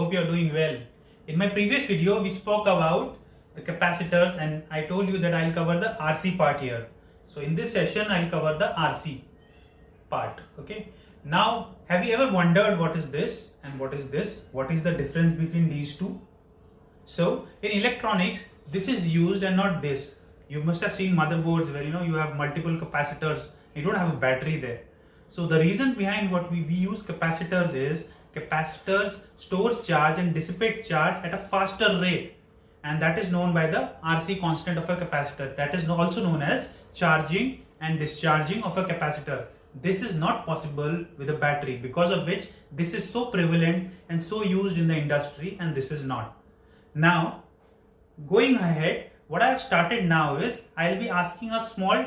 Hope you are doing well. In my previous video, we spoke about the capacitors and I told you that I'll cover the RC part here. So in this session, I'll cover the RC part. Okay. Now, have you ever wondered what is this and what is this? What is the difference between these two? So in electronics, this is used and not this. You must have seen motherboards where you have multiple capacitors. You don't have a battery there. So the reason behind what we use capacitors is capacitors store charge and dissipate charge at a faster rate, and that is known by the RC constant of a capacitor. That is also known as charging and discharging of a capacitor. This is not possible with a battery, because of which this is so prevalent and so used in the industry, and this is not. Now, going ahead, what I have started now is I'll be asking a small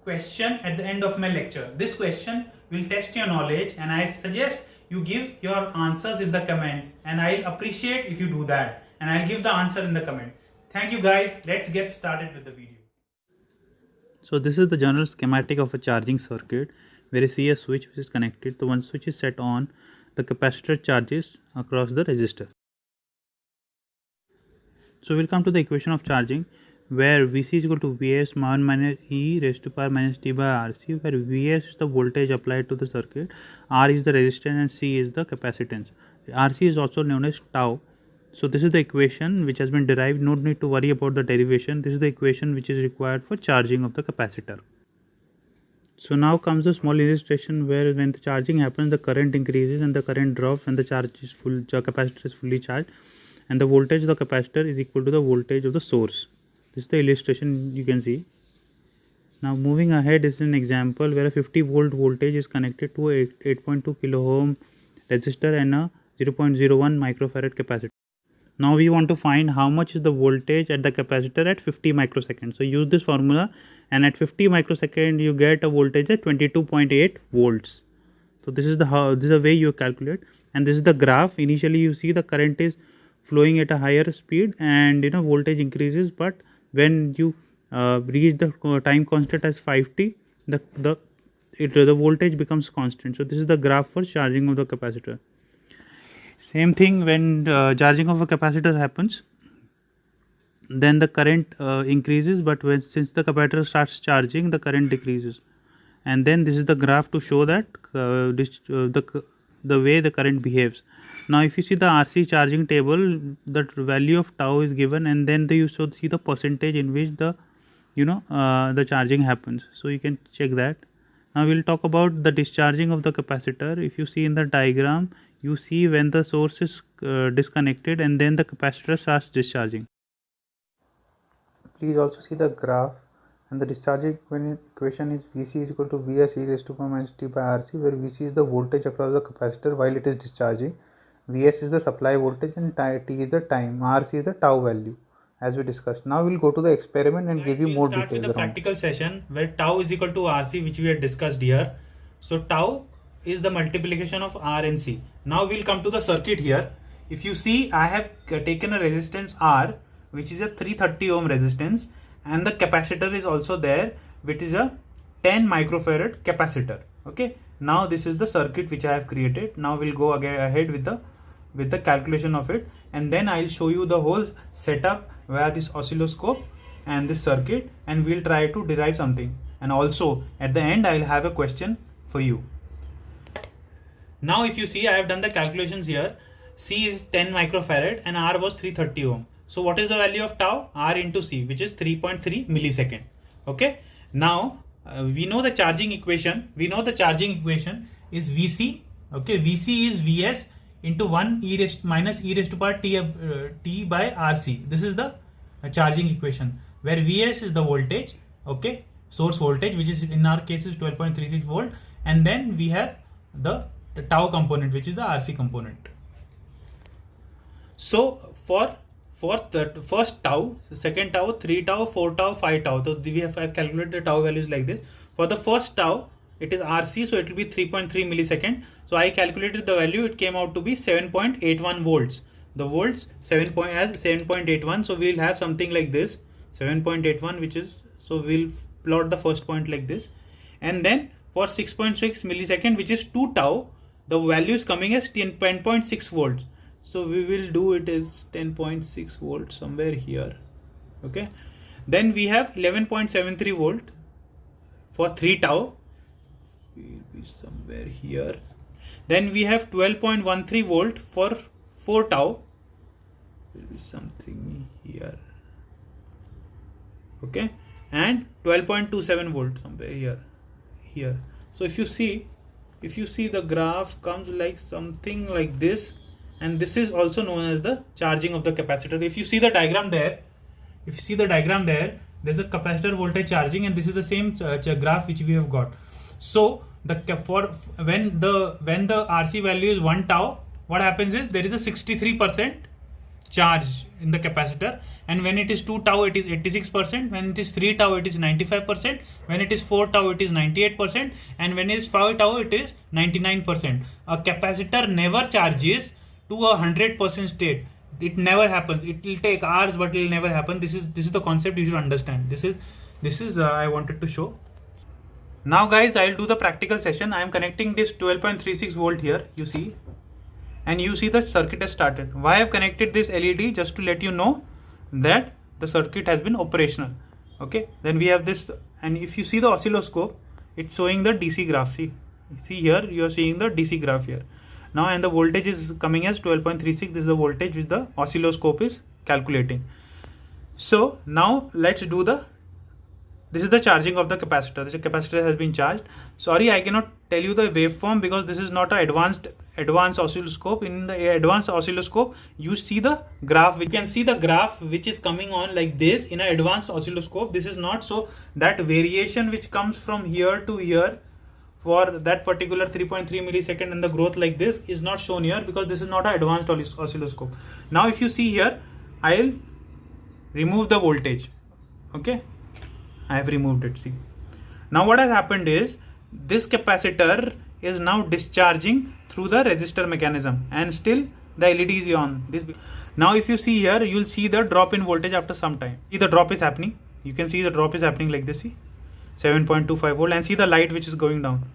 question at the end of my lecture. This question will test your knowledge, and I suggest you give your answers in the comment, and I'll appreciate if you do that, and I'll give the answer in the comment. Thank you guys. Let's get started with the video. So this is the general schematic of a charging circuit, where you see a switch which is connected. The one switch is set on, the capacitor charges across the resistor. So we'll come to the equation of charging, where Vc is equal to Vs 1 minus e raised to power minus t by Rc, where Vs is the voltage applied to the circuit, R is the resistance, and C is the capacitance. Rc is also known as tau. So this is the equation which has been derived. No need to worry about the derivation. This is the equation which is required for charging of the capacitor. So now comes a small illustration where when the charging happens, the current increases and the current drops when the capacitor is fully charged, and the voltage of the capacitor is equal to the voltage of the source. This is the illustration you can see. Now moving ahead is an example where a 50 volt voltage is connected to a 8.2 kilo ohm resistor and a 0.01 microfarad capacitor. Now we want to find how much is the voltage at the capacitor at 50 microseconds. So use this formula, and at 50 microseconds you get a voltage at 22.8 volts. So this is the way you calculate, and this is the graph. Initially you see the current is flowing at a higher speed, and voltage increases, but when you reach the time constant as 5t, the voltage becomes constant. So this is the graph for charging of the capacitor. Same thing when charging of a capacitor happens, then the current increases, but since the capacitor starts charging, the current decreases. And then this is the graph to show that the way the current behaves. Now if you see the RC charging table, the value of tau is given, and then you should see the percentage in which the charging happens. So you can check that. Now we'll talk about the discharging of the capacitor. If you see in the diagram, you see when the source is disconnected, and then the capacitor starts discharging. Please also see the graph, and the discharging equation is Vc is equal to Vs e raised to power minus t by Rc, where Vc is the voltage across the capacitor while it is discharging, Vs is the supply voltage, and t is the time, Rc is the tau value, as we discussed. Now we'll go to the experiment and give you more details. Start with the practical session where tau is equal to Rc, which we had discussed here. So tau is the multiplication of R and C. Now we'll come to the circuit here. If you see, I have taken a resistance R, which is a 330 ohm resistance, and the capacitor is also there, which is a 10 microfarad capacitor. Okay. Now this is the circuit which I have created. Now we'll go ahead with the calculation of it, and then I'll show you the whole setup via this oscilloscope and this circuit, and we'll try to derive something. And also at the end I'll have a question for you. Now if you see, I have done the calculations here. C is 10 microfarad and R was 330 ohm. So what is the value of tau? R into C, which is 3.3 millisecond. Okay. Now we know the charging equation. We know the charging equation is Vc. Okay. Vc is Vs into 1 minus e raised to power t by Rc. This is the charging equation, where Vs is the voltage. Okay. Source voltage, which is in our case is 12.36 volt. And then we have the tau component, which is the Rc component. So for the first tau, second tau, 3 tau, 4 tau, 5 tau. So I've calculated the tau values like this. For the first tau, it is Rc, so it will be 3.3 millisecond. So I calculated the value, it came out to be 7.81 volts. The volts 7.81. So we'll have something like this, 7.81, which is, so we'll plot the first point like this. And then for 6.6 millisecond, which is 2 tau, the value is coming as 10.6 volts. So we will do it as 10.6 volt somewhere here. Okay. Then we have 11.73 volt for 3 tau. Will be somewhere here. Then we have 12.13 volt for 4 tau. Will be something here. Okay. And 12.27 volt somewhere here. So if you see the graph comes like something like this, and this is also known as the charging of the capacitor. If you see the diagram there, there's a capacitor voltage charging, and this is the same graph which we have got. So when the RC value is 1 tau, what happens is there is a 63% charge in the capacitor, and when it is 2 tau it is 86%, when it is 3 tau it is 95%, when it is 4 tau it is 98%, and when it is 5 tau it is 99%. A capacitor never charges to 100% state. It never happens. It will take hours, but it will never happen. This is the concept you should understand. This is I wanted to show. Now guys, I will do the practical session. I am connecting this 12.36 volt here, you see, and you see the circuit has started. Why I have connected this LED? Just to let you know that the circuit has been operational. Okay, then we have this, and if you see the oscilloscope, it's showing the DC graph. See here, you are seeing the DC graph here. Now, and the voltage is coming as 12.36. This is the voltage which the oscilloscope is calculating. So now let's do this is the charging of the capacitor. The capacitor has been charged. Sorry, I cannot tell you the waveform because this is not an advanced oscilloscope. In the advanced oscilloscope, you see the graph. We can see the graph which is coming on like this in an advanced oscilloscope. This is not, so that variation which comes from here to here for that particular 3.3 millisecond and the growth like this is not shown here because this is not an advanced oscilloscope. Now if you see here, I'll remove the voltage. Okay, I have removed it. See, now what has happened is this capacitor is now discharging through the resistor mechanism, and still the LED is on. Now if you see here, you'll see the drop in voltage after some time. See, the drop is happening. You can see the drop is happening like this. See, 7.25 volt, and see the light which is going down.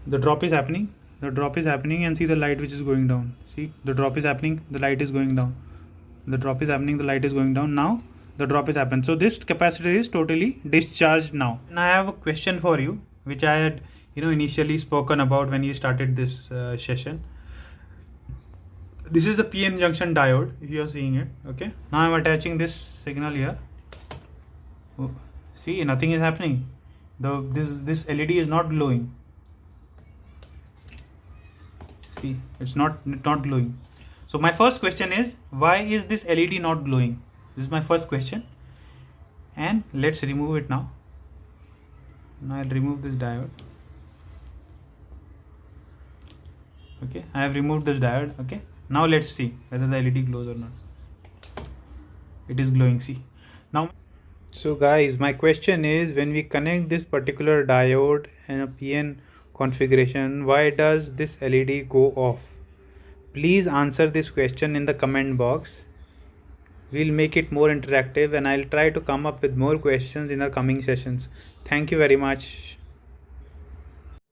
The drop is happening, and see the light which is going down. See, the drop is happening, the light is going down. The drop is happening, the light is going down. Now the drop is happened. So this capacitor is totally discharged now. And I have a question for you, which I had initially spoken about when you started this session. This is the PN junction diode, if you are seeing it. Okay, now I am attaching this signal here. Oh, see, nothing is happening. This LED is not glowing. See, it's not glowing. So my first question is, why is this LED not glowing? This is my first question, and let's remove it now. Now I'll remove this diode. Okay, I have removed this diode. Okay, now let's see whether the LED glows or not. It is glowing. See, now. So guys, my question is, when we connect this particular diode in a PN configuration, why does this LED go off? Please answer this question in the comment box. We'll make it more interactive, and I'll try to come up with more questions in our coming sessions. Thank you very much.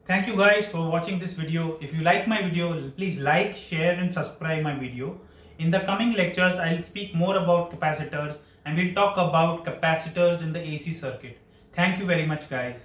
Thank you guys for watching this video. If you like my video, please like, share and subscribe my video. In the coming lectures, I'll speak more about capacitors, and we'll talk about capacitors in the AC circuit. Thank you very much guys.